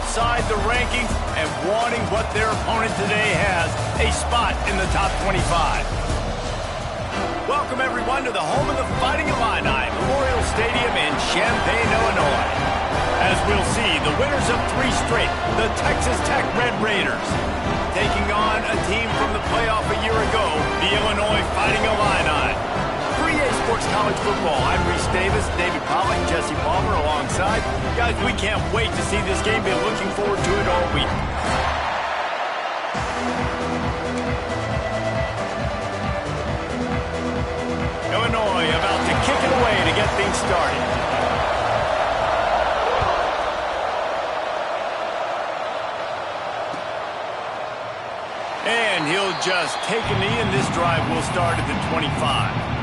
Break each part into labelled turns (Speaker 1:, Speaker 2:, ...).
Speaker 1: outside the rankings and wanting what their opponent today has, a spot in the top 25. Welcome, everyone, to the home of the Fighting Illini, Memorial Stadium in Champaign, Illinois. As we'll see, the winners of 3 straight, the Texas Tech Red Raiders, taking on a team from the playoff a year ago, the Illinois Fighting Illini. 3A Sports College Football. I'm Reese Davis, David Pollock, Jesse Palmer alongside. Guys, we can't wait to see this game. Been looking forward to it all week. Illinois about to kick it away to get things started. And he'll just take a knee, and this drive will start at the 25.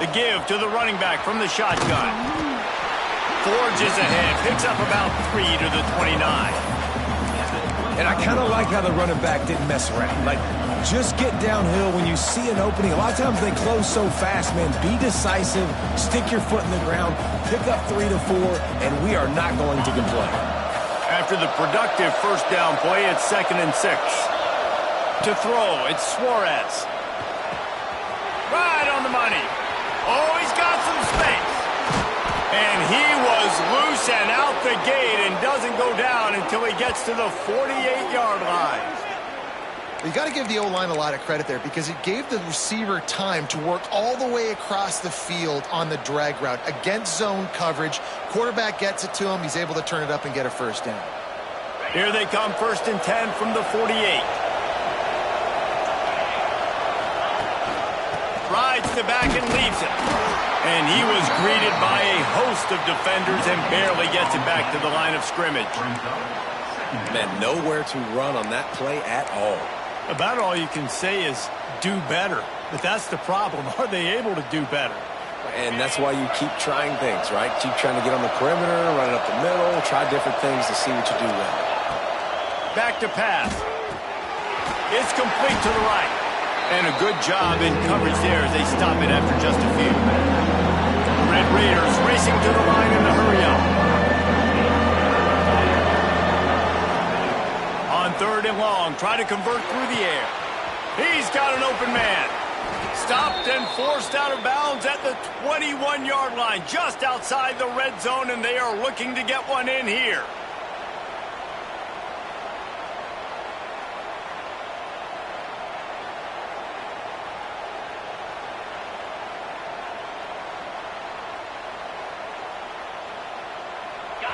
Speaker 1: The give to the running back from the shotgun. Forges ahead, picks up about 3 to the 29.
Speaker 2: And I kind of like how the running back didn't mess around. Like, just get downhill when you see an opening. A lot of times they close so fast, man. Be decisive, stick your foot in the ground, pick up 3 to 4, and we are not going to complain.
Speaker 1: After the productive first down play, it's 2nd and 6. To throw, it's Suarez. Right on the money. Oh, he's got some space. And he was loose and out the gate and doesn't go down until he gets to the 48-yard line.
Speaker 3: You got to give the O-line a lot of credit there because it gave the receiver time to work all the way across the field on the drag route against zone coverage. Quarterback gets it to him. He's able to turn it up and get a first down.
Speaker 1: Here they come, 1st and 10 from the 48. Rides the back and leaves it. And he was greeted by a host of defenders and barely gets it back to the line of scrimmage.
Speaker 2: Man, nowhere to run on that play at all.
Speaker 1: About all you can say is do better. But that's the problem. Are they able to do better?
Speaker 2: And that's why you keep trying things, right? Keep trying to get on the perimeter, run it up the middle, try different things to see what you do well.
Speaker 1: Back to pass. It's complete to the right. And a good job in coverage there as they stop it after just a few. Red Raiders racing to the line in the hurry-up. On 3rd and long, try to convert through the air. He's got an open man. Stopped and forced out of bounds at the 21-yard line, just outside the red zone, and they are looking to get one in here.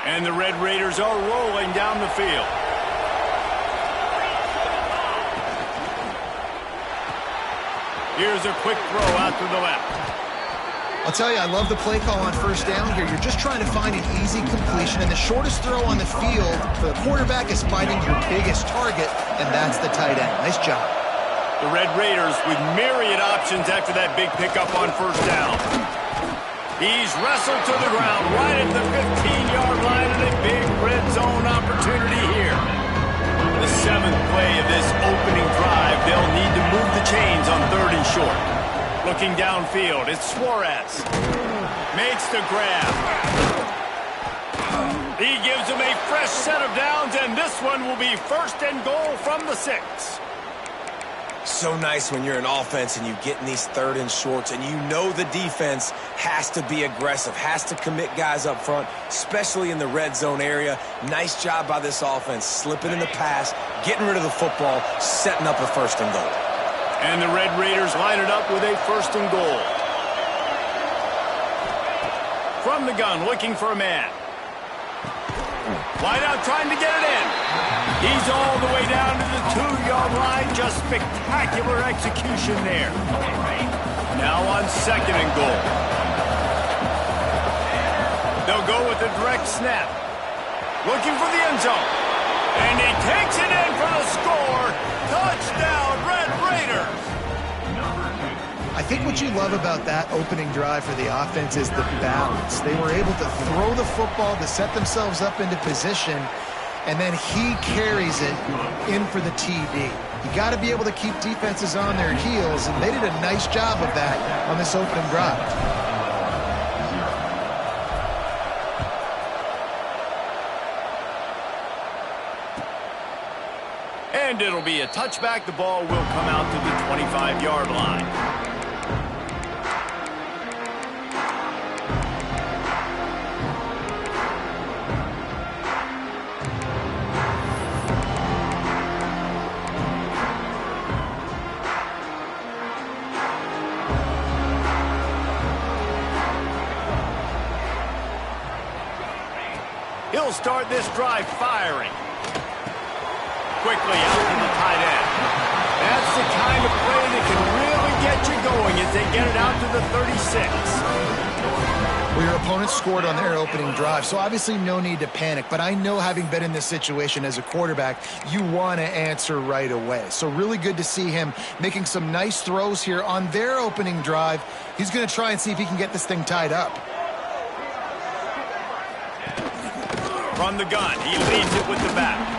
Speaker 1: And the Red Raiders are rolling down the field. Here's a quick throw out to the left.
Speaker 3: I'll tell you, I love the play call on 1st down here. You're just trying to find an easy completion, and the shortest throw on the field for the quarterback is finding your biggest target, and that's the tight end. Nice job.
Speaker 1: The Red Raiders with myriad options after that big pickup on 1st down. He's wrestled to the ground right at the 15-yard line and a big red zone opportunity here. The 7th play of this opening drive, they'll need to move the chains on 3rd and short. Looking downfield, it's Suarez. Makes the grab. He gives him a fresh set of downs, and this one will be 1st and goal from the 6.
Speaker 2: So nice when you're an offense and you get in these 3rd and shorts and you know the defense has to be aggressive, has to commit guys up front, especially in the red zone area. Nice job by this offense, slipping in the pass, getting rid of the football, setting up a 1st and goal.
Speaker 1: And the Red Raiders line it up with a 1st and goal. From the gun, looking for a man. Wide out, trying to get it in. He's all the way down to the 2-yard line. Just spectacular execution there. Now on 2nd and goal. They'll go with a direct snap. Looking for the end zone. And he takes it in for the score. Touchdown, Red Raiders.
Speaker 3: I think what you love about that opening drive for the offense is the balance. They were able to throw the football to set themselves up into position, and then he carries it in for the TD. You got to be able to keep defenses on their heels, and they did a nice job of that on this opening drive.
Speaker 1: And it'll be a touchback. The ball will come out to the 25-yard line. He'll start this drive firing. Quickly out to the tight end. That's the kind of play that can really get you going as they get it out to the 36.
Speaker 3: Well, your opponent scored on their opening drive, so obviously no need to panic. But I know, having been in this situation as a quarterback, you want to answer right away. So really good to see him making some nice throws here on their opening drive. He's going to try and see if he can get this thing tied up.
Speaker 1: From the gun, he leads it with the back.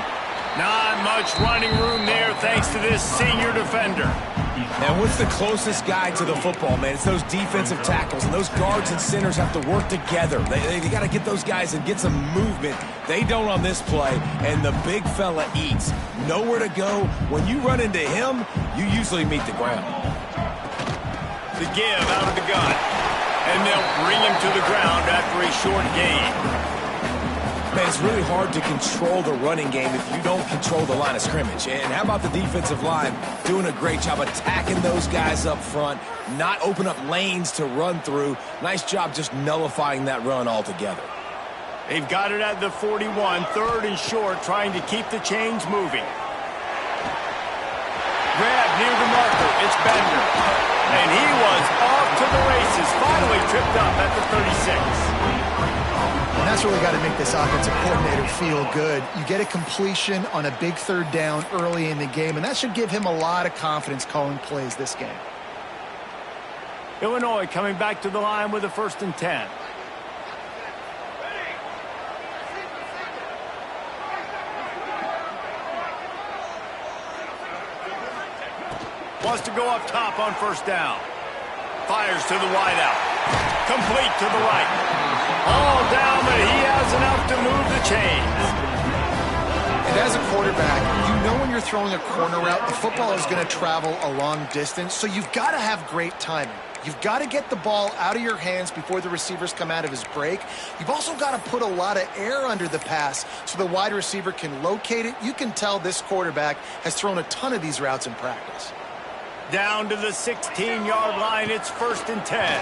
Speaker 1: Not much running room there thanks to this senior defender.
Speaker 2: And what's the closest guy to the football, man? It's those defensive tackles, and those guards and centers have to work together. They got to get those guys and get some movement. They don't on this play, and the big fella eats. Nowhere to go. When you run into him, you usually meet the ground.
Speaker 1: The give out of the gun, and they'll bring him to the ground after a short gain.
Speaker 2: Man, it's really hard to control the running game if you don't control the line of scrimmage. And how about the defensive line doing a great job attacking those guys up front, not open up lanes to run through. Nice job just nullifying that run altogether.
Speaker 1: They've got it at the 41, third and short, trying to keep the chains moving. Grab near the marker, it's Bender. And he was off to the races, finally tripped up at the 36.
Speaker 3: And that's really got to make this offensive coordinator feel good. You get a completion on a big third down early in the game, and that should give him a lot of confidence calling plays this game.
Speaker 1: Illinois coming back to the line with a 1st and 10. Wants to go up top on 1st down. Fires to the wideout. Complete to the right. All down, but he has enough to move the chains.
Speaker 3: And as a quarterback, you know when you're throwing a corner route, the football is going to travel a long distance, so you've got to have great timing. You've got to get the ball out of your hands before the receivers come out of his break. You've also got to put a lot of air under the pass so the wide receiver can locate it. You can tell this quarterback has thrown a ton of these routes in practice.
Speaker 1: Down to the 16-yard line, it's 1st and 10.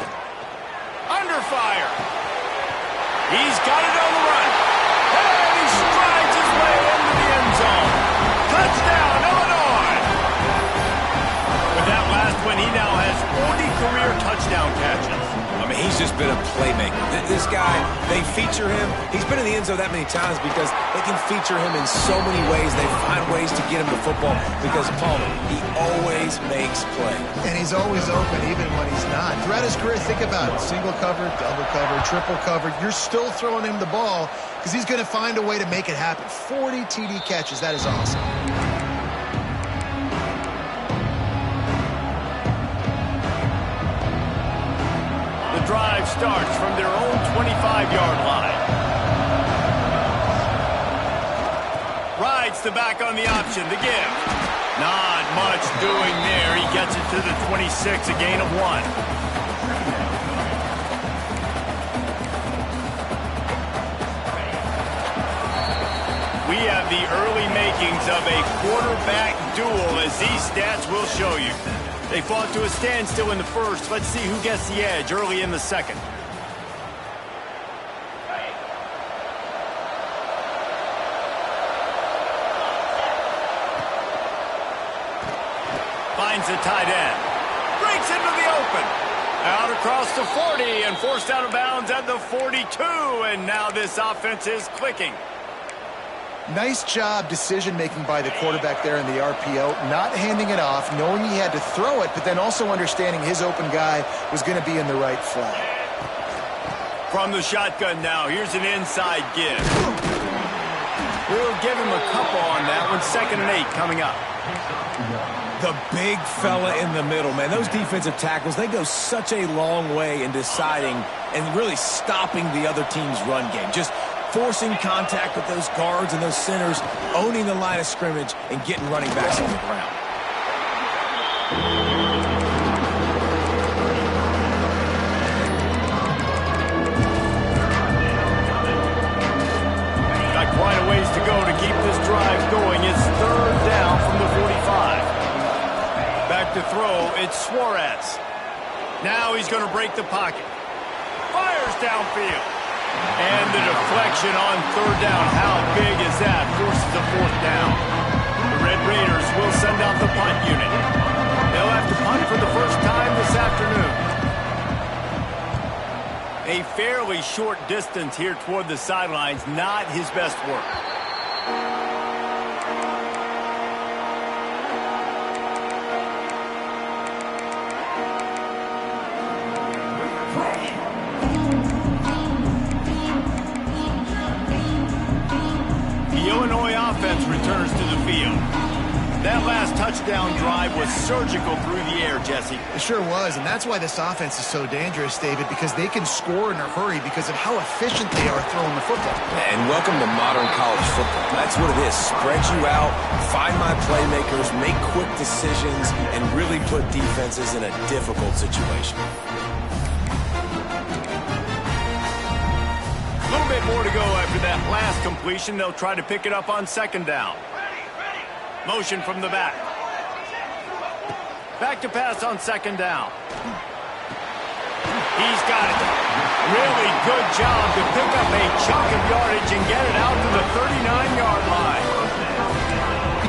Speaker 1: Under fire. He's got it on the run. And he strides his way into the end zone. Touchdown, Illinois. With that last one, he now has 40 career touchdown catches.
Speaker 2: I mean, he's just been a playmaker. This guy, they feature him. He's been in the end zone that many times because they can feature him in so many ways. They find ways to get him the football because, Palmer, he always makes plays.
Speaker 3: And he's always open even when he's not. Throughout his career, think about it. Single cover, double cover, triple cover. You're still throwing him the ball because he's going to find a way to make it happen. 40 TD catches. That is awesome.
Speaker 1: Drive starts from their own 25-yard line. Rides the back on the option, the give. Not much doing there. He gets it to the 26, a gain of 1. We have the early makings of a quarterback duel, as these stats will show you. They fought to a standstill in the first. Let's see who gets the edge early in the second. Finds the tight end. Breaks into the open. Out across the 40 and forced out of bounds at the 42. And now this offense is clicking.
Speaker 3: Nice job decision-making by the quarterback there in the RPO, not handing it off, knowing he had to throw it, but then also understanding his open guy was going to be in the right flat.
Speaker 1: From the shotgun now, here's an inside give. We'll give him a couple on that one. 2nd and 8 coming up.
Speaker 2: The big fella in the middle, man. Those defensive tackles, they go such a long way in deciding and really stopping the other team's run game. Just forcing contact with those guards and those centers, owning the line of scrimmage, and getting running backs on the ground.
Speaker 1: Got quite a ways to go to keep this drive going. It's 3rd down from the 45. Back to throw, it's Suarez. Now he's going to break the pocket. Fires downfield. And the deflection on 3rd down. How big is that? Forces a 4th down. The Red Raiders will send out the punt unit. They'll have to punt for the first time this afternoon. A fairly short distance here toward the sidelines. Not his best work. Returns to the field. That last touchdown drive was surgical through the air, Jesse.
Speaker 3: It sure was, and that's why this offense is so dangerous, David, because they can score in a hurry because of how efficient they are throwing the football.
Speaker 2: And welcome to modern college football. That's what it is. Spread you out, find my playmakers, make quick decisions, and really put defenses in a difficult situation.
Speaker 1: A little bit more to go after that last completion. They'll try to pick it up on 2nd down. Motion from the back. Back to pass on 2nd down. He's got it. Really good job to pick up a chunk of yardage and get it out to the 39-yard line.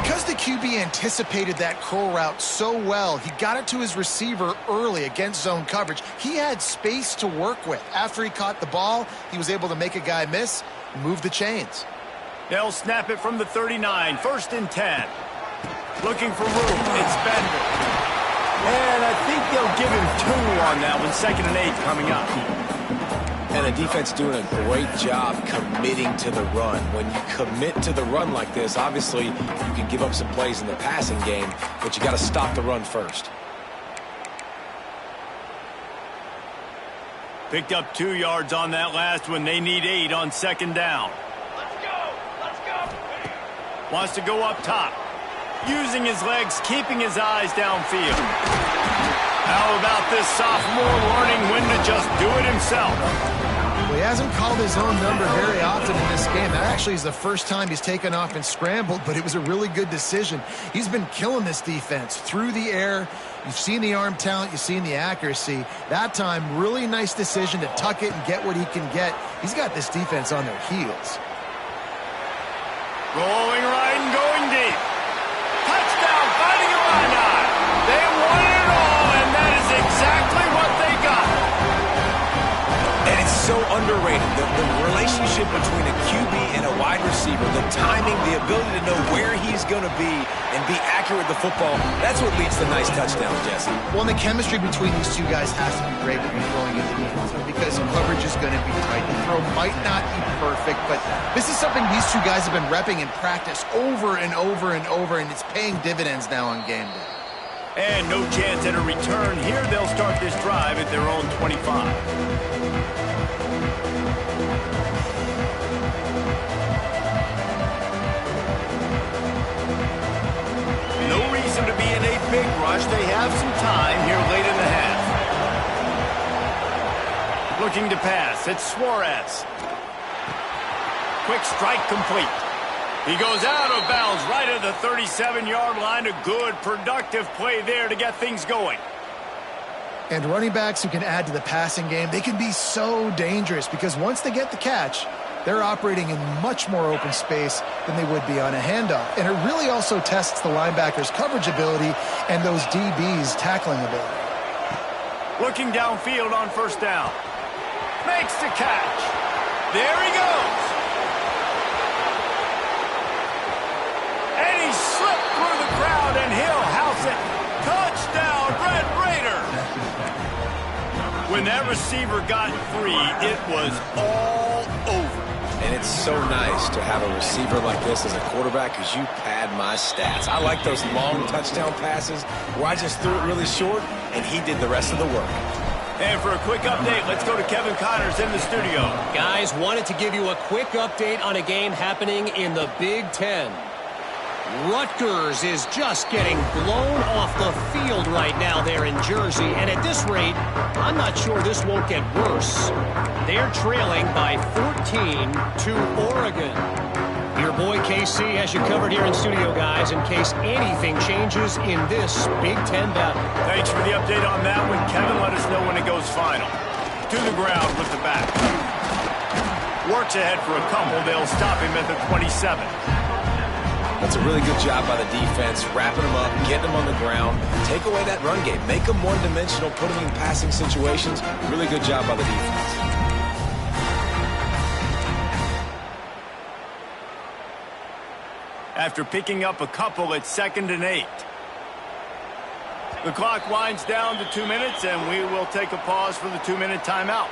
Speaker 3: Because the QB anticipated that curl route so well, he got it to his receiver early against zone coverage. He had space to work with. After he caught the ball, he was able to make a guy miss, move the chains.
Speaker 1: They'll snap it from the 39, 1st and 10. Looking for room, it's Bender. And I think they'll give him 2 on that one, 2nd and 8 coming up.
Speaker 2: And the defense doing a great job committing to the run. When you commit to the run like this, obviously you can give up some plays in the passing game, but you got to stop the run first.
Speaker 1: Picked up 2 yards on that last one. They need 8 on 2nd down. Let's go. Wants to go up top. Using his legs, keeping his eyes downfield. How about this sophomore learning when to just do it himself?
Speaker 3: Well, he hasn't called his own number very often in this game. That actually is the first time he's taken off and scrambled, but it was a really good decision. He's been killing this defense through the air. You've seen the arm talent, you've seen the accuracy. That time, really nice decision to tuck it and get what he can get. He's got this defense on their heels.
Speaker 1: Going right and going deep. Touchdown, fighting Illini. They won it all, and that is exactly what they got.
Speaker 2: And it's so underrated. The relationship between a QB and a wide receiver, the timing, the ability to know where he's going to be and be accurate with the football, that's what leads to nice touchdowns, Jesse.
Speaker 3: Well, the chemistry between these two guys has to be great when you're throwing into the end zone because coverage is going to be tight. The throw might not be perfect, but this is something these two guys have been repping in practice over and over and over, and it's paying dividends now on game day.
Speaker 1: And no chance at a return. Here they'll start this drive at their own 25. To be in a big rush. They have some time here late in the half. Looking to pass. It's Suarez. Quick strike complete. He goes out of bounds right at the 37-yard line. A good, productive play there to get things going.
Speaker 3: And running backs who can add to the passing game, they can be so dangerous because once they get the catch, they're operating in much more open space than they would be on a handoff. And it really also tests the linebackers' coverage ability and those DBs' tackling ability.
Speaker 1: Looking downfield on 1st down. Makes the catch. There he goes. And he slipped through the crowd, and he'll house it. Touchdown, Red Raiders. When that receiver got free, it was all over.
Speaker 2: And it's so nice to have a receiver like this as a quarterback because you pad my stats. I like those long touchdown passes where I just threw it really short and he did the rest of the work.
Speaker 1: And for a quick update, let's go to Kevin Connors in the studio.
Speaker 4: Guys, wanted to give you a quick update on a game happening in the Big Ten. Rutgers is just getting blown off the field right now there in Jersey, and at this rate, I'm not sure this won't get worse. They're trailing by 14 to Oregon. Your boy KC has you covered here in studio, guys, in case anything changes in this Big Ten battle.
Speaker 1: Thanks for the update on that one, Kevin. Let us know when it goes final. To the ground with the back. Works ahead for a couple. They'll stop him at the 27.
Speaker 2: That's a really good job by the defense, wrapping them up, getting them on the ground, take away that run game, make them one-dimensional, put them in passing situations. Really good job by the defense.
Speaker 1: After picking up a couple, it's 2nd and 8. The clock winds down to 2 minutes, and we will take a pause for the 2-minute timeout.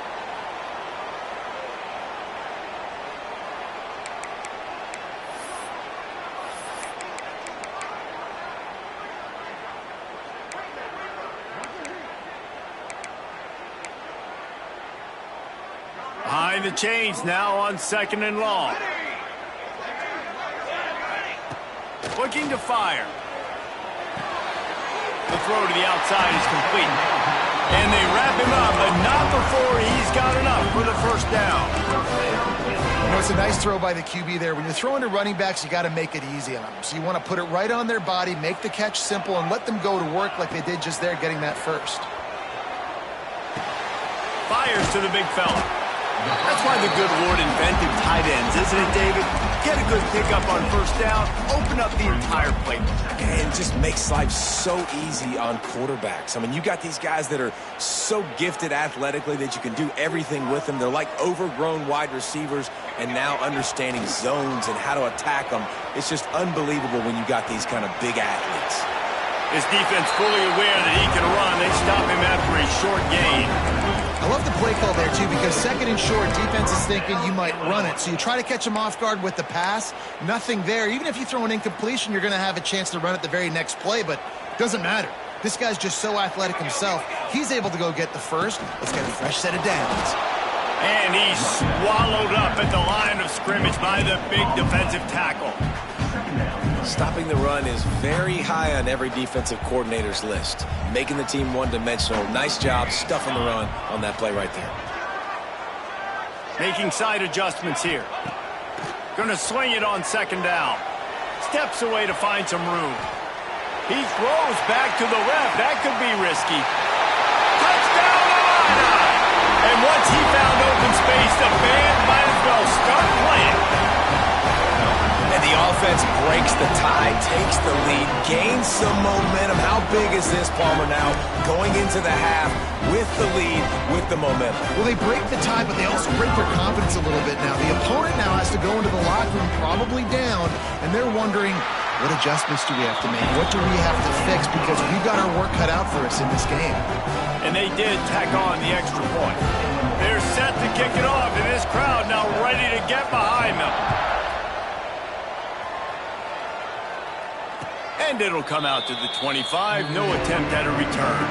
Speaker 1: Behind the chains now on 2nd and long. Looking to fire. The throw to the outside is complete. And they wrap him up, but not before he's got enough for the first down.
Speaker 3: You know, it's a nice throw by the QB there. When you're throwing to running backs, you got to make it easy on them. So you want to put it right on their body, make the catch simple, and let them go to work like they did just there, getting that first.
Speaker 1: Fires to the big fella. That's why the good Lord invented tight ends, isn't it, David? Get a good pickup on first down, open up the entire plate.
Speaker 2: And just makes life so easy on quarterbacks. I mean, you got these guys that are so gifted athletically that you can do everything with them. They're like overgrown wide receivers, and now understanding zones and how to attack them. It's just unbelievable when you got these kind of big athletes.
Speaker 1: His defense fully aware that he can run. They stop him after a short gain.
Speaker 3: I love the play call there, too, because 2nd and short, defense is thinking you might run it. So you try to catch him off guard with the pass. Nothing there. Even if you throw an incompletion, you're going to have a chance to run it the very next play, but it doesn't matter. This guy's just so athletic himself. He's able to go get the first. Let's get a fresh set of downs.
Speaker 1: And he's swallowed up at the line of scrimmage by the big defensive tackle.
Speaker 2: Stopping the run is very high on every defensive coordinator's list. Making the team one-dimensional. Nice job stuffing the run on that play right there.
Speaker 1: Making side adjustments here. Going to swing it on 2nd down. Steps away to find some room. He throws back to the left. That could be risky. Touchdown, Illini! And once he found open space, the band might as well start playing.
Speaker 2: And the offense breaks the tie, takes the lead, gains some momentum. How big is this, Palmer, now? Going into the half with the lead, with the momentum.
Speaker 3: Well, they break the tie, but they also break their confidence a little bit now. The opponent now has to go into the locker room probably down, and they're wondering, what adjustments do we have to make? What do we have to fix? Because we've got our work cut out for us in this game.
Speaker 1: And they did tack on the extra point. They're set to kick it off, and this crowd now ready to get behind them. And it'll come out to the 25. No attempt at a return.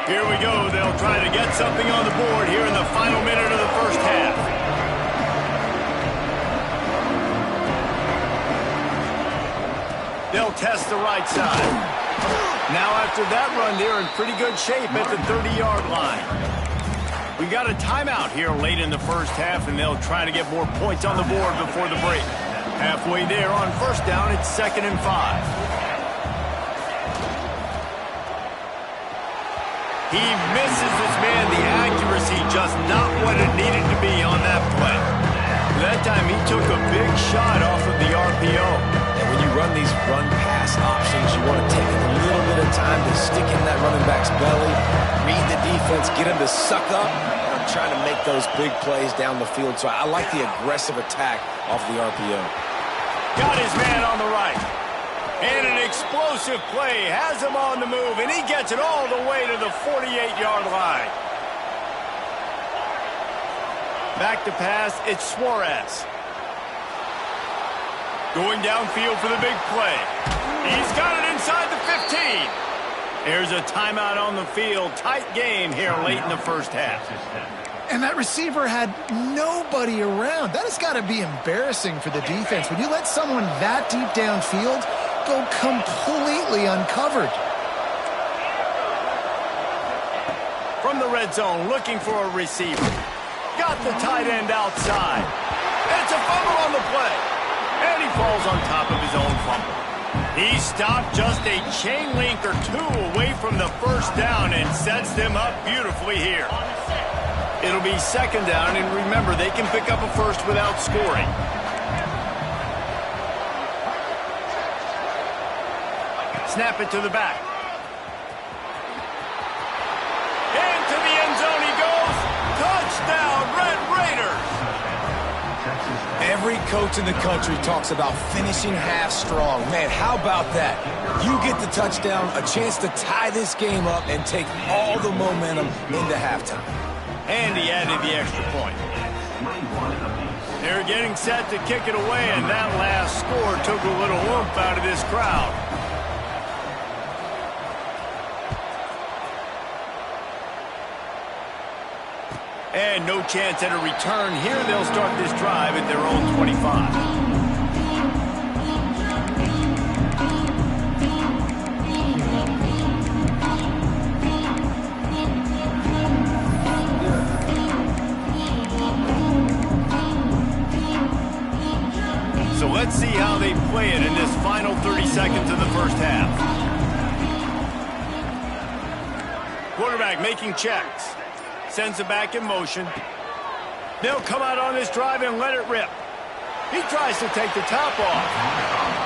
Speaker 1: Here we go. They'll try to get something on the board here in the final minute of the first half. They'll test the right side. Now after that run, they're in pretty good shape at the 30-yard line. We got a timeout here late in the first half, and they'll try to get more points on the board before the break. Halfway there on first down, it's 2nd and 5. He misses this man. The accuracy just not what it needed to be on that play. That time he took a big shot off of the RPO.
Speaker 2: And when you run these run-pass options, you want to take a little bit of time to stick in that running back's belly, read the defense, get him to suck up, and I'm trying to make those big plays down the field. So I like the aggressive attack off the RPO.
Speaker 1: Got his man on the right. And an explosive play has him on the move, and he gets it all the way to the 48-yard line. Back to pass, it's Suarez. Going downfield for the big play. He's got it inside the 15. There's a timeout on the field. Tight game here late in the first half.
Speaker 3: And that receiver had nobody around. That has got to be embarrassing for the defense. When you let someone that deep downfield go completely uncovered.
Speaker 1: From the red zone, looking for a receiver. Got the tight end outside. It's a fumble on the play. And he falls on top of his own fumble. He stopped just a chain link or two away from the first down and sets them up beautifully here. It'll be second down, and remember, they can pick up a first without scoring. Snap it to the back. Into the end zone he goes. Touchdown, Red Raiders!
Speaker 2: Every coach in the country talks about finishing half strong. Man, how about that? You get the touchdown, a chance to tie this game up and take all the momentum into halftime.
Speaker 1: And he added the extra point. They're getting set to kick it away, and that last score took a little oomph out of this crowd. And no chance at a return here. They'll start this drive at their own 25. So let's see how they play it in this final 30 seconds of the first half. Quarterback making checks. Sends it back in motion. They'll come out on this drive and let it rip. He tries to take the top off.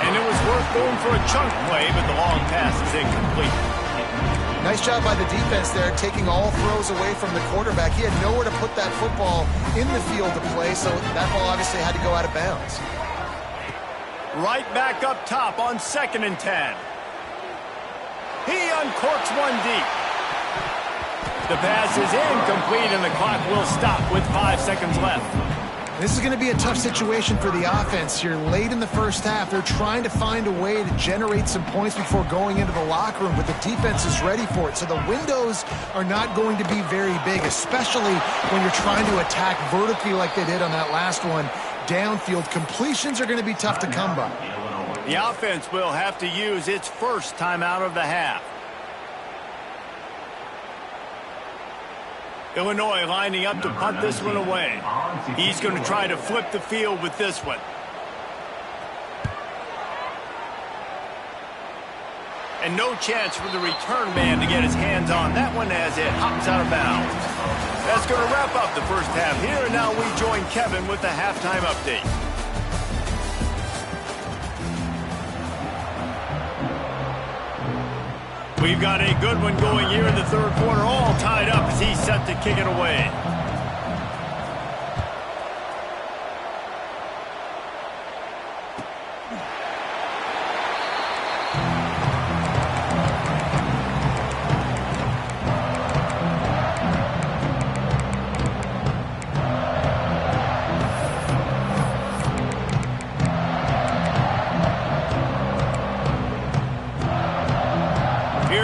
Speaker 1: And it was worth going for a chunk play, but the long pass is incomplete.
Speaker 3: Nice job by the defense there, taking all throws away from the quarterback. He had nowhere to put that football in the field to play, so that ball obviously had to go out of bounds.
Speaker 1: Right back up top on 2nd and 10. He uncorks one deep. The pass is incomplete, and the clock will stop with 5 seconds left.
Speaker 3: This is going to be a tough situation for the offense here. Late in the first half, they're trying to find a way to generate some points before going into the locker room, but the defense is ready for it. So the windows are not going to be very big, especially when you're trying to attack vertically like they did on that last one. Downfield completions are going to be tough to come by.
Speaker 1: The offense will have to use its first timeout of the half. Illinois lining up to punt this one away. He's going to try to flip the field with this one. And no chance for the return man to get his hands on that one as it hops out of bounds. That's going to wrap up the first half here, and now we join Kevin with the halftime update. We've got a good one going here in the third quarter, all tied up as he's set to kick it away.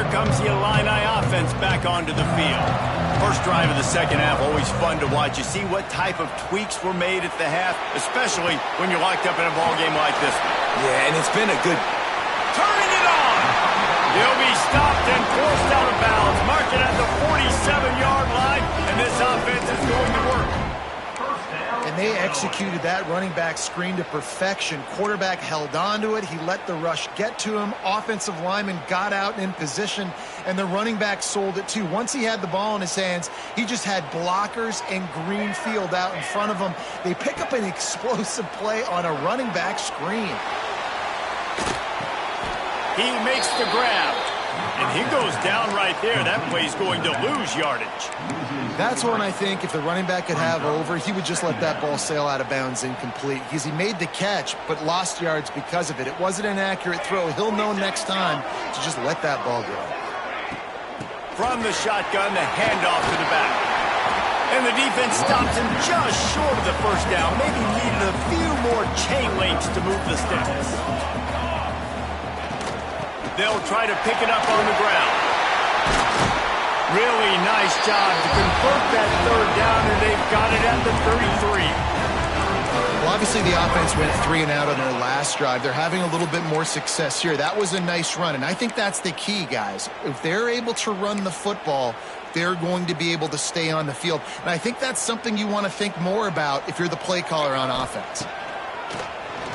Speaker 1: Comes the Illini offense back onto the field. First drive of the second half, always fun to watch. You see what type of tweaks were made at the half, especially when you're locked up in a ball game like this one.
Speaker 2: Yeah, and it's been a good...
Speaker 1: Turning it on! They'll be stopped and forced out of bounds. Mark it at the 47-yard line, and this offense is going to work.
Speaker 3: And they executed that running back screen to perfection. Quarterback held on to it. He let the rush get to him. Offensive lineman got out and in position, and the running back sold it too. Once he had the ball in his hands, he just had blockers and green field out in front of him. They pick up an explosive play on a running back screen.
Speaker 1: He makes the grab, and he goes down right there. That play's going to lose yardage.
Speaker 3: That's one I think if the running back could have over, he would just let that ball sail out of bounds incomplete because he made the catch but lost yards because of it. It wasn't an accurate throw. He'll know next time to just let that ball go.
Speaker 1: From the shotgun, the handoff to the back. And the defense stops him just short of the first down. Maybe needed a few more chain links to move the sticks. They'll try to pick it up on the ground. Really nice job to convert that third down, and they've got it at the 33.
Speaker 3: Well, obviously the offense went 3 and out on their last drive. They're having a little bit more success here. That was a nice run, and I think that's the key, guys. If they're able to run the football, they're going to be able to stay on the field. And I think that's something you want to think more about if you're the play caller on offense.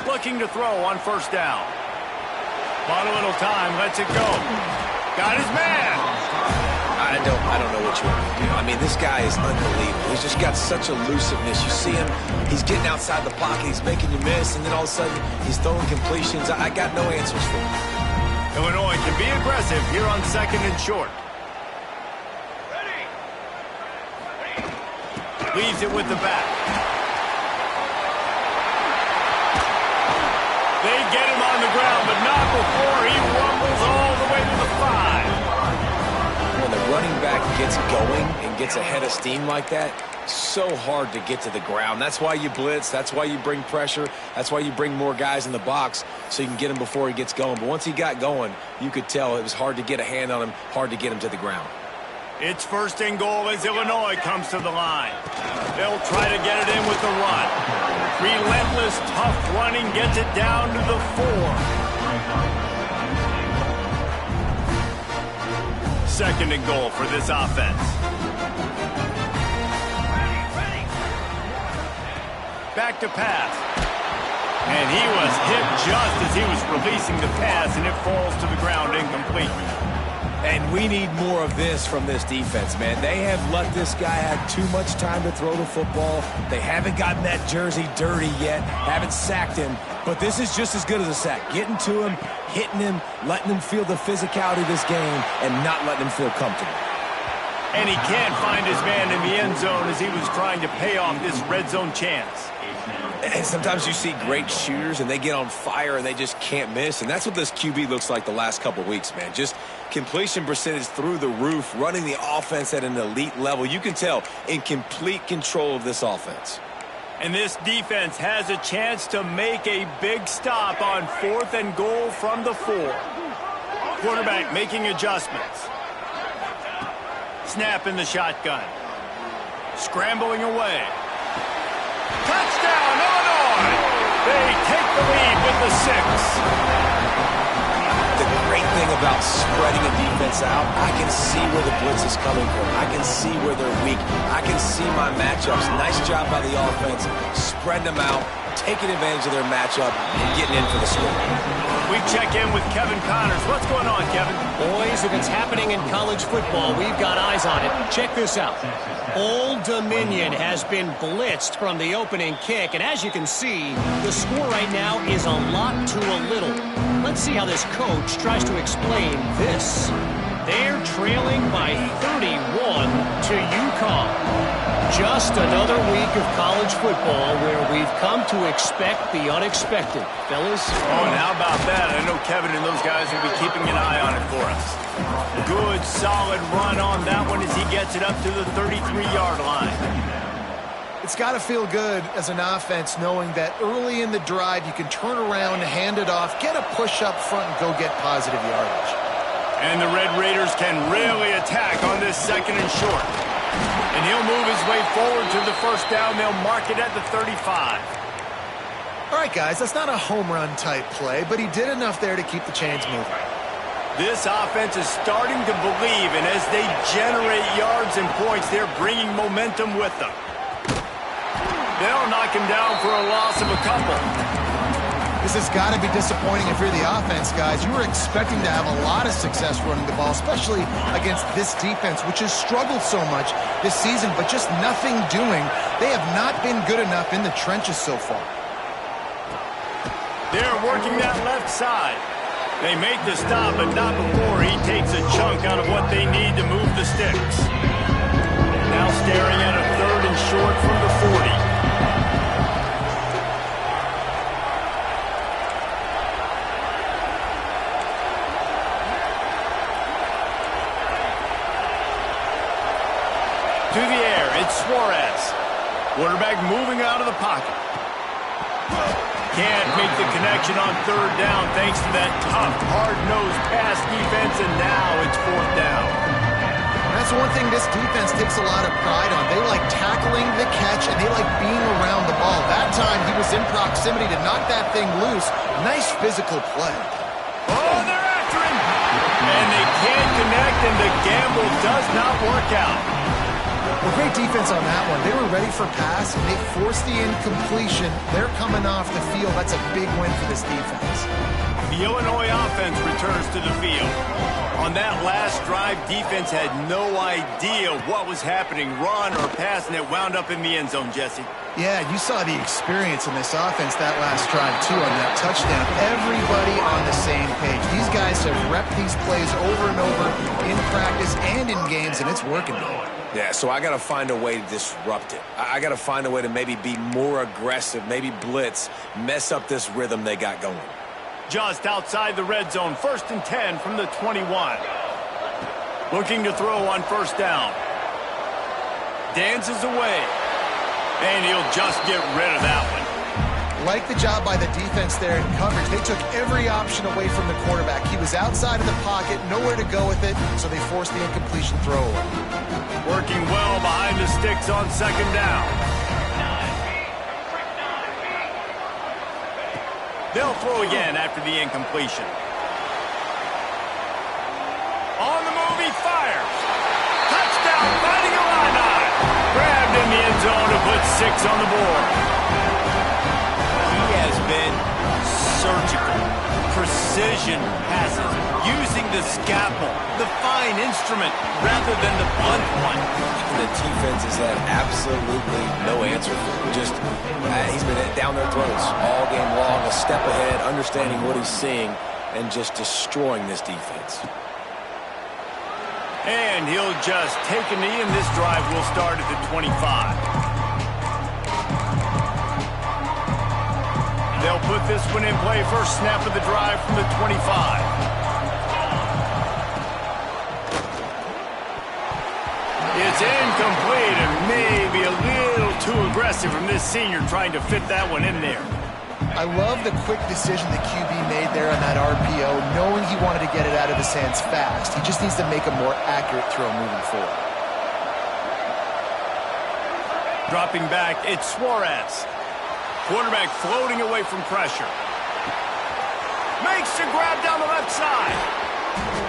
Speaker 1: Looking to throw on first down. Bought a little time, lets it go. Got his man.
Speaker 2: I don't know what you want to do. I mean, this guy is unbelievable. He's just got such elusiveness. You see him, he's getting outside the pocket, he's making you miss, and then all of a sudden, he's throwing completions. I got no answers for him.
Speaker 1: Illinois can be aggressive here on 2nd and short. Leaves it with the back. They get him on the ground, but not before he rumbles all the way to the 5.
Speaker 2: When the running back gets going and gets ahead of steam like that, so hard to get to the ground. That's why you blitz. That's why you bring pressure. That's why you bring more guys in the box so you can get him before he gets going. But once he got going, you could tell it was hard to get a hand on him, hard to get him to the ground.
Speaker 1: It's 1st and goal as Illinois comes to the line. They'll try to get it in with the run. Relentless, tough running gets it down to the 4. 2nd and goal for this offense. Back to pass. And he was hit just as he was releasing the pass, and it falls to the ground incomplete.
Speaker 2: And we need more of this from this defense, man. They have let this guy have too much time to throw the football. They haven't gotten that jersey dirty yet, haven't sacked him. But this is just as good as a sack. Getting to him, hitting him, letting him feel the physicality of this game, and not letting him feel comfortable.
Speaker 1: And he can't find his man in the end zone as he was trying to pay off this red zone chance.
Speaker 2: And sometimes you see great shooters, and they get on fire, and they just can't miss. And that's what this QB looks like the last couple weeks, man. Just completion percentage through the roof, running the offense at an elite level. You can tell in complete control of this offense.
Speaker 1: And this defense has a chance to make a big stop on 4th and goal from the 4. Quarterback making adjustments. Snap in the shotgun. Scrambling away. Touchdown, Illinois! They take the lead with the 6.
Speaker 2: The great thing about spreading a defense out, I can see where the blitz is coming from. I can see where they're weak. I can see my matchups. Nice job by the offense, spreading them out, taking advantage of their matchup, and getting in for the score.
Speaker 1: We check in with Kevin Connors. What's going on, Kevin?
Speaker 4: Boys, if it's happening in college football, we've got eyes on it. Check this out. Old Dominion has been blitzed from the opening kick, and as you can see, the score right now is a lot to a little. Let's see how this coach tries to explain this. They're trailing by 31 to UConn. Just another week of college football where we've come to expect the unexpected. Fellas?
Speaker 1: Oh, and how about that? I know Kevin and those guys will be keeping an eye on it for us. Good, solid run on that one as he gets it up to the 33-yard line.
Speaker 3: It's got to feel good as an offense knowing that early in the drive you can turn around, hand it off, get a push up front, and go get positive yardage.
Speaker 1: And the Red Raiders can really attack on this 2nd and short. And he'll move his way forward to the first down. They'll mark it at the 35.
Speaker 3: All right, guys, that's not a home run type play, but he did enough there to keep the chains moving.
Speaker 1: This offense is starting to believe, and as they generate yards and points, they're bringing momentum with them. They'll knock him down for a loss of a couple.
Speaker 3: This has got to be disappointing if you're the offense, guys. You were expecting to have a lot of success running the ball, especially against this defense, which has struggled so much this season, but just nothing doing. They have not been good enough in the trenches so far.
Speaker 1: They're working that left side. They make the stop, but not before he takes a chunk out of what they need to move the sticks. Now staring It's Suarez. Quarterback moving out of the pocket. Can't make the connection on third down thanks to that tough, hard-nosed pass defense, and now it's fourth down.
Speaker 3: That's one thing this defense takes a lot of pride on. They like tackling the catch, and they like being around the ball. That time, he was in proximity to knock that thing loose. Nice physical play.
Speaker 1: Oh, they're after him! And they can't connect, and the gamble does not work out.
Speaker 3: Well, great defense on that one. They were ready for pass, and they forced the incompletion. They're coming off the field. That's a big win for this defense.
Speaker 1: The Illinois offense returns to the field. On that last drive, defense had no idea what was happening, run or pass, and it wound up in the end zone, Jesse.
Speaker 3: Yeah, you saw the experience in this offense that last drive, too, on that touchdown. Everybody on the same page. These guys have repped these plays over and over in practice and in games, and it's working.
Speaker 2: Yeah, so I got to find a way to disrupt it. I got to find a way to maybe be more aggressive, maybe blitz, mess up this rhythm they got going.
Speaker 1: Just outside the red zone, 1st and 10 from the 21. Looking to throw on first down. Dances away. And he'll just get rid of that one.
Speaker 3: Like the job by the defense there in coverage. They took every option away from the quarterback. He was outside of the pocket, nowhere to go with it, so they forced the incompletion throw away.
Speaker 1: Working well behind the sticks on second down. They'll throw again after the incompletion. On the move, he fires. Touchdown, fighting Illini. Grabbed in the end zone to put 6 on the board. He has been surgical, precision passes, using the scalpel, the fine instrument, rather than the blunt one.
Speaker 2: The defense has had absolutely no answer for him. Just, he's been down their throats all game long, a step ahead, understanding what he's seeing, and just destroying this defense.
Speaker 1: And he'll just take a knee, and this drive will start at the 25. They'll put this one in play, first snap of the drive from the 25. It's incomplete and maybe a little too aggressive from this senior trying to fit that one in there.
Speaker 3: I love the quick decision the QB made there on that RPO, knowing he wanted to get it out of his hands fast. He just needs to make a more accurate throw moving forward.
Speaker 1: Dropping back, it's Suarez. Quarterback floating away from pressure. Makes the grab down the left side.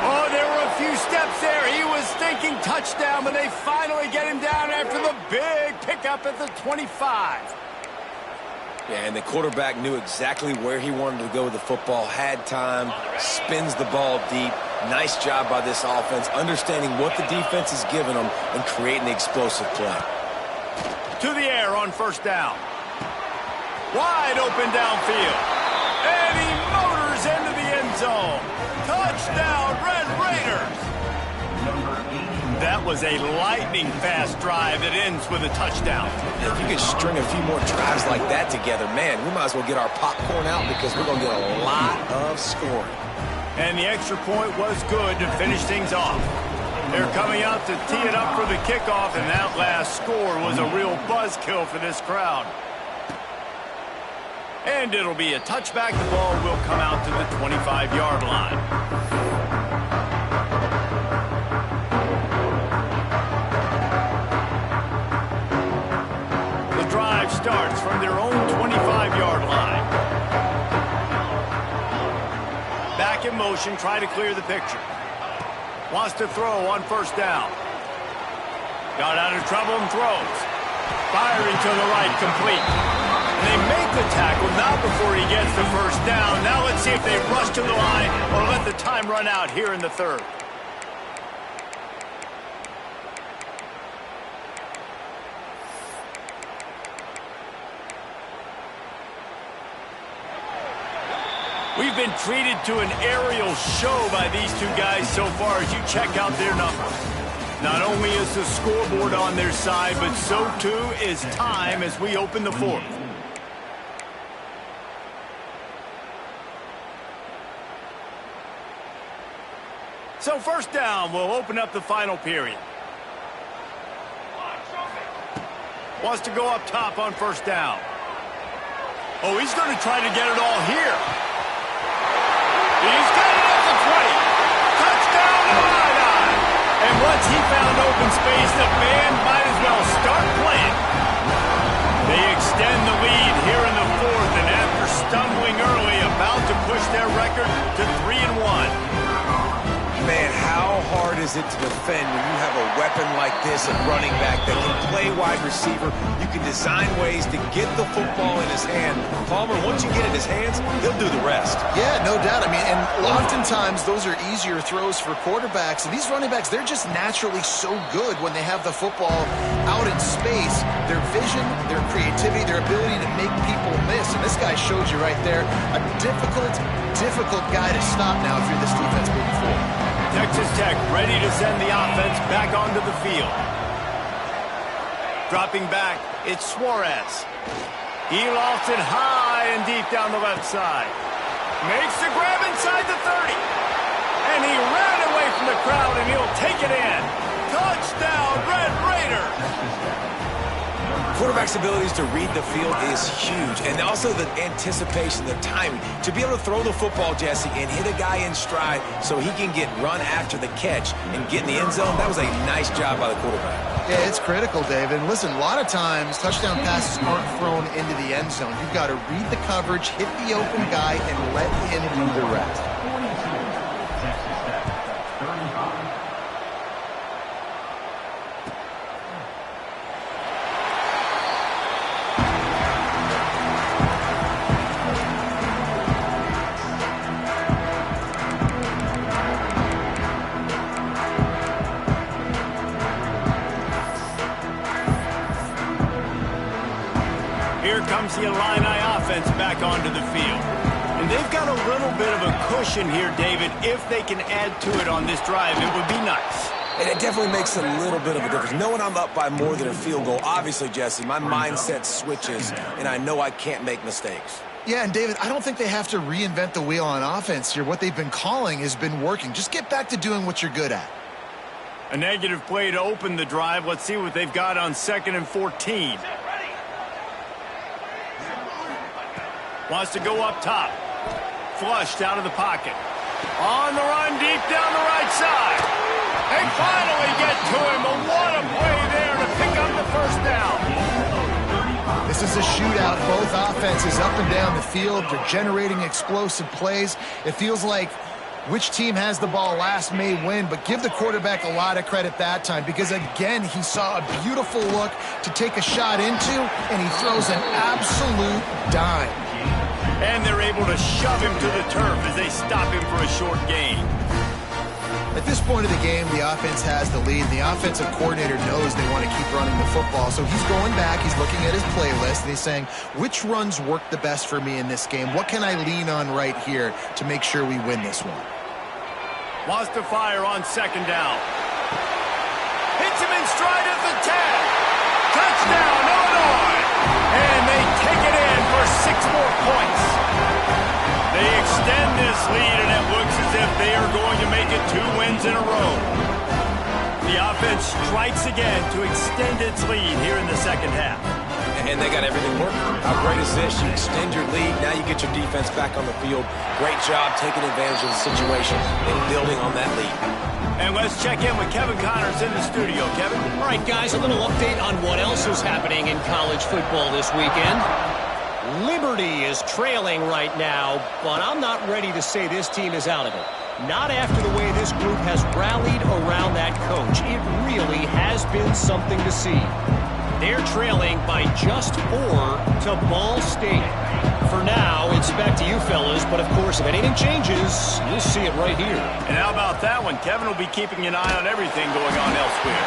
Speaker 1: Oh, there were a few steps there. He was thinking touchdown, but they finally get him down after the big pickup at the 25.
Speaker 2: Yeah, and the quarterback knew exactly where he wanted to go with the football, had time, spins the ball deep. Nice job by this offense, understanding what the defense is giving them and creating the explosive play.
Speaker 1: To the air on first down. Wide open downfield. And he motors into the end zone. Touchdown, Red Raiders. That was a lightning-fast drive that ends with a touchdown.
Speaker 2: If you could string a few more drives like that together, man, we might as well get our popcorn out because we're going to get a lot of scoring.
Speaker 1: And the extra point was good to finish things off. They're coming out to tee it up for the kickoff, and that last score was a real buzzkill for this crowd. And it'll be a touchback. The ball will come out to the 25-yard line. The drive starts from their own 25-yard line. Back in motion, try to clear the picture. Wants to throw on first down. Got out of trouble and throws. Firing to the right, complete. They make the tackle, not before he gets the first down. Now let's see if they rush to the line or let the time run out here in the third. We've been treated to an aerial show by these two guys so far as you check out their numbers. Not only is the scoreboard on their side, but so too is time as we open the fourth. So first down will open up the final period. Wants to go up top on first down. Oh, he's going to try to get it all here. He's got it at the 20. Touchdown, Illini. And once he found open space, the band might as well start playing. They extend the lead here in the fourth, and after stumbling early, about to push their record to 3-1.
Speaker 2: Man, how hard is it to defend when you have a weapon like this, a running back that can play wide receiver? You can design ways to get the football in his hand. Palmer, once you get it in his hands, he'll do the rest.
Speaker 3: Yeah, no doubt. I mean, and oftentimes those are easier throws for quarterbacks. And these running backs, they're just naturally so good when they have the football out in space. Their vision, their creativity, their ability to make people miss. And this guy showed you right there, a difficult guy to stop now if you're this defense moving forward.
Speaker 1: Texas Tech ready to send the offense back onto the field. Dropping back, it's Suarez. He lofts it high and deep down the left side. Makes the grab inside the 30. And he ran away from the crowd, and he'll take it in. Touchdown, Red Raiders!
Speaker 2: Quarterback's abilities to read the field is huge, and also the anticipation, the timing. To be able to throw the football, Jesse, and hit a guy in stride so he can get run after the catch and get in the end zone, that was a nice job by the quarterback.
Speaker 3: Yeah, it's critical, David. And listen, a lot of times touchdown passes aren't thrown into the end zone. You've got to read the coverage, hit the open guy, and let him do the rest.
Speaker 1: Here comes the Illini offense back onto the field. And they've got a little bit of a cushion here, David. If they can add to it on this drive, it would be nice.
Speaker 2: And it definitely makes a little bit of a difference. Knowing I'm up by more than a field goal, obviously, Jesse, my mindset switches, and I know I can't make mistakes.
Speaker 3: Yeah, and David, I don't think they have to reinvent the wheel on offense here. What they've been calling has been working. Just get back to doing what you're good at.
Speaker 1: A negative play to open the drive. Let's see what they've got on 2nd and 14. Wants to go up top. Flushed out of the pocket. On the run, deep down the right side. They finally get to him. But what a play there to pick up the first down.
Speaker 3: This is a shootout. Both offenses up and down the field. They're generating explosive plays. It feels like which team has the ball last may win, but give the quarterback a lot of credit that time because, again, he saw a beautiful look to take a shot into, and he throws an absolute dime.
Speaker 1: And they're able to shove him to the turf as they stop him for a short gain.
Speaker 3: At this point of the game, the offense has the lead. The offensive coordinator knows they want to keep running the football. So he's going back, he's looking at his playlist, and he's saying, which runs work the best for me in this game? What can I lean on right here to make sure we win this one?
Speaker 1: Wants to fire on 2nd down. Hits him in stride at the 10. Touchdown, Illinois! And they take it in for 6 more points. They extend this lead, and it looks as if they are going to make it 2 wins in a row. The offense strikes again to extend its lead here in the second half.
Speaker 2: And they got everything working. How great is this? You extend your lead. Now you get your defense back on the field. Great job taking advantage of the situation and building on that lead.
Speaker 1: And let's check in with Kevin Connors in the studio. Kevin?
Speaker 4: All right, guys, a little update on what else is happening in college football this weekend. Liberty is trailing right now, but I'm not ready to say this team is out of it. Not after the way this group has rallied around that coach. It really has been something to see. They're trailing by just 4 to Ball State. For now, it's back to you fellas, but of course, if anything changes, you'll see it right here.
Speaker 1: And how about that one? Kevin will be keeping an eye on everything going on elsewhere.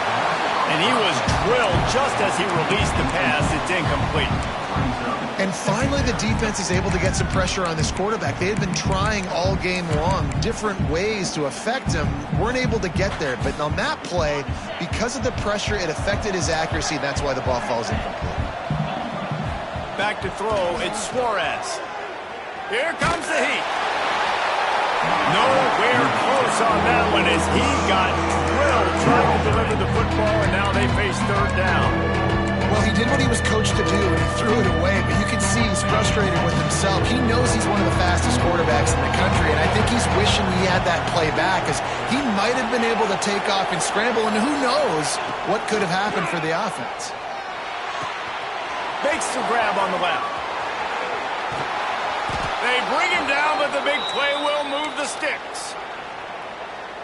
Speaker 1: And he was drilled just as he released the pass. It's incomplete.
Speaker 3: And finally, the defense is able to get some pressure on this quarterback. They had been trying all game long different ways to affect him. Weren't able to get there. But on that play, because of the pressure, it affected his accuracy. That's why the ball falls incomplete.
Speaker 1: Back to throw, it's Suarez. Here comes the heat. Nowhere close on that one as he got drilled trying to deliver the football, and now they face 3rd down.
Speaker 3: Well, he did what he was frustrated with himself. He knows he's one of the fastest quarterbacks in the country, and I think he's wishing he had that play back, as he might have been able to take off and scramble, and who knows what could have happened for the offense.
Speaker 1: Makes the grab on the left. They bring him down, but the big play will move the sticks.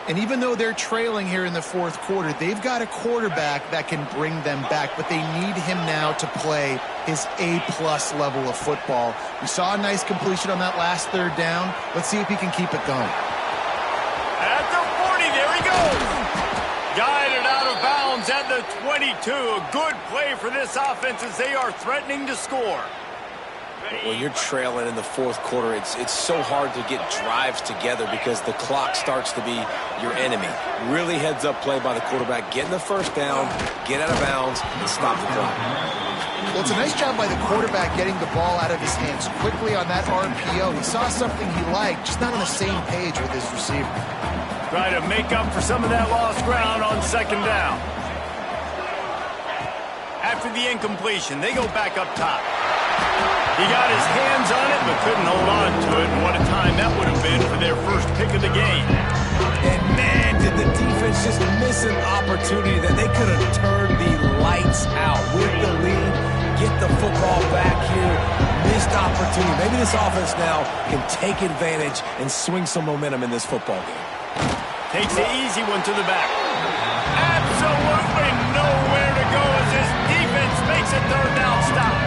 Speaker 3: And even though they're trailing here in the fourth quarter, they've got a quarterback that can bring them back, but they need him now to play his A-plus level of football. We saw a nice completion on that last third down. Let's see if he can keep it going.
Speaker 1: At the 40, there he goes. Guided out of bounds at the 22. A good play for this offense as they are threatening to score.
Speaker 2: When you're trailing in the fourth quarter, it's so hard to get drives together because the clock starts to be your enemy. Really heads-up play by the quarterback. Getting the first down, get out of bounds, and stop the clock.
Speaker 3: Well, it's a nice job by the quarterback getting the ball out of his hands quickly on that RPO. He saw something he liked, just not on the same page with his receiver.
Speaker 1: Try to make up for some of that lost ground on second down. After the incompletion, they go back up top. He got his hands on it, but couldn't hold on to it. And what a time that would have been for their first pick of the game.
Speaker 2: And man, did the defense just miss an opportunity that they could have turned the lights out with the lead. Get the football back here. Missed opportunity. Maybe this offense now can take advantage and swing some momentum in this football game.
Speaker 1: Takes the easy one to the back. Absolutely nowhere to go as this defense makes a third down stop.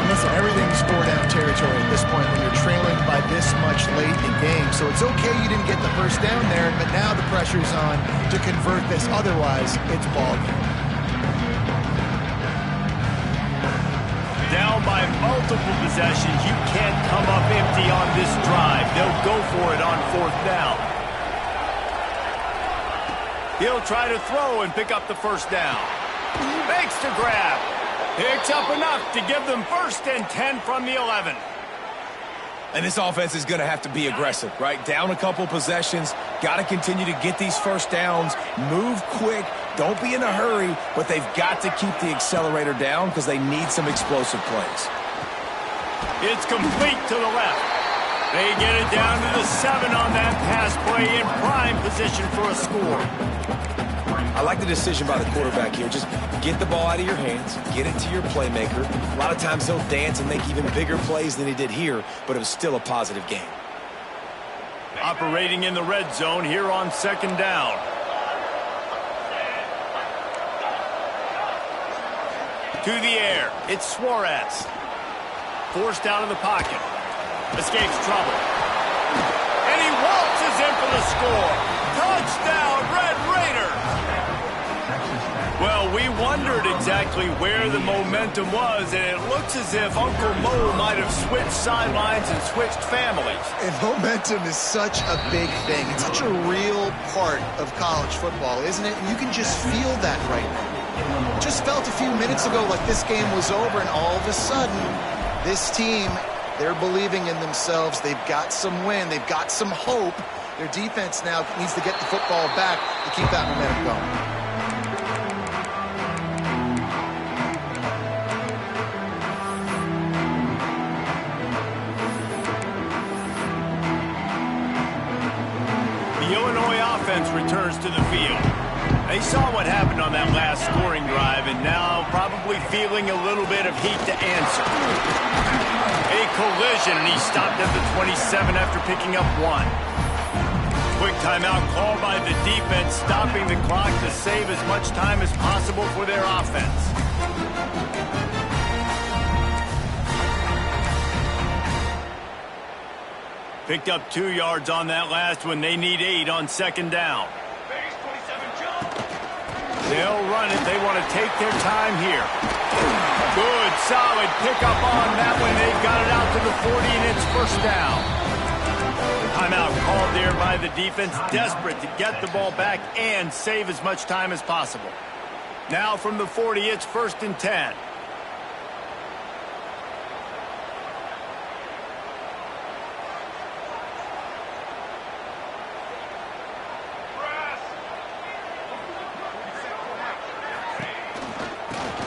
Speaker 3: Listen, everything's four-down territory at this point when you're trailing by this much late in the game. So it's okay you didn't get the first down there, but now the pressure's on to convert this. Otherwise, it's ball game.
Speaker 1: Down by multiple possessions, you can't come up empty on this drive. They'll go for it on fourth down. He'll try to throw and pick up the first down. Makes the grab. Picks up enough to give them first and 10 from the 11.
Speaker 2: And this offense is going to have to be aggressive, right? Down a couple possessions. Got to continue to get these first downs. Move quick. Don't be in a hurry, but they've got to keep the accelerator down because they need some explosive plays.
Speaker 1: It's complete to the left. They get it down to the 7 on that pass play in prime position for a score.
Speaker 2: I like the decision by the quarterback here. Just get the ball out of your hands, get it to your playmaker. A lot of times he'll dance and make even bigger plays than he did here, but it was still a positive game.
Speaker 1: Operating in the red zone here on second down. To the air, it's Suarez. Forced out of the pocket. Escapes trouble. And he waltzes in for the score. Touchdown, Red Raiders! Well, we wondered exactly where the momentum was, and it looks as if Uncle Mo might have switched sidelines and switched families.
Speaker 3: And momentum is such a big thing. It's such a real part of college football, isn't it? And you can just feel that right now. Just felt a few minutes ago like this game was over, and all of a sudden, this team, they're believing in themselves. They've got some wind. They've got some hope. Their defense now needs to get the football back to keep that momentum going.
Speaker 1: Returns to the field. They saw what happened on that last scoring drive and now probably feeling a little bit of heat to answer. A collision, and he stopped at the 27 after picking up 1. Quick timeout called by the defense, stopping the clock to save as much time as possible for their offense. Picked up 2 yards on that last one. They need 8 on second down. They'll run it. They want to take their time here. Good, solid pickup on that one. They've got it out to the 40, and it's first down. Timeout called there by the defense, desperate to get the ball back and save as much time as possible. Now from the 40, it's first and 10.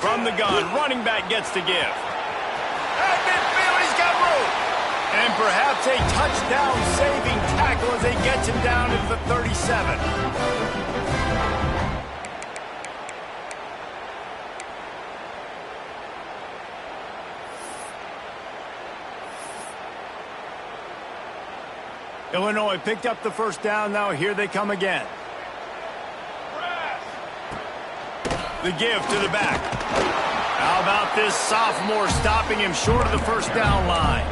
Speaker 1: From the gun, running back gets to give. At midfield! got room. And perhaps a touchdown-saving tackle as they get him down into the 37. Illinois picked up the first down. Now here they come again. The give to the back. How about this sophomore stopping him short of the first down line?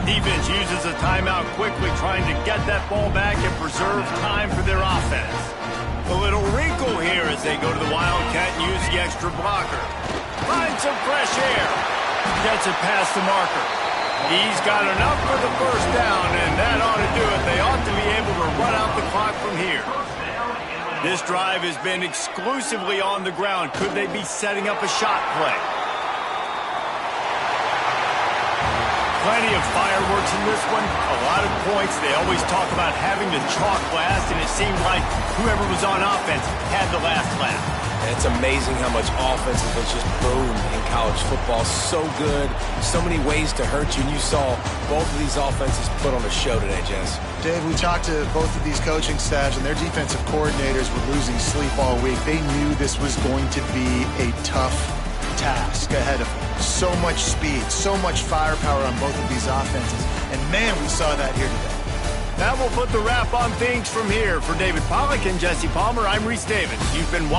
Speaker 1: Defense uses a timeout quickly, trying to get that ball back and preserve time for their offense. A little wrinkle here as they go to the Wildcat and use the extra blocker. Find some fresh air. Gets it past the marker. He's got enough for the first down, and that ought to do it. They ought to be able to run out the clock from here. This drive has been exclusively on the ground. Could they be setting up a shot play? Plenty of fireworks in this one. A lot of points. They always talk about having the chalk last, and it seemed like whoever was on offense had the last laugh.
Speaker 2: And it's amazing how much offense has just boomed in college football. So good. So many ways to hurt you. And you saw both of these offenses put on a show today, Jess.
Speaker 3: Dave, we talked to both of these coaching staffs, and their defensive coordinators were losing sleep all week. They knew this was going to be a tough task ahead of them. So much speed, so much firepower on both of these offenses. And, man, we saw that here today.
Speaker 1: That will put the wrap on things from here. For David Pollack and Jesse Palmer, I'm Reese Davis. You've been watching.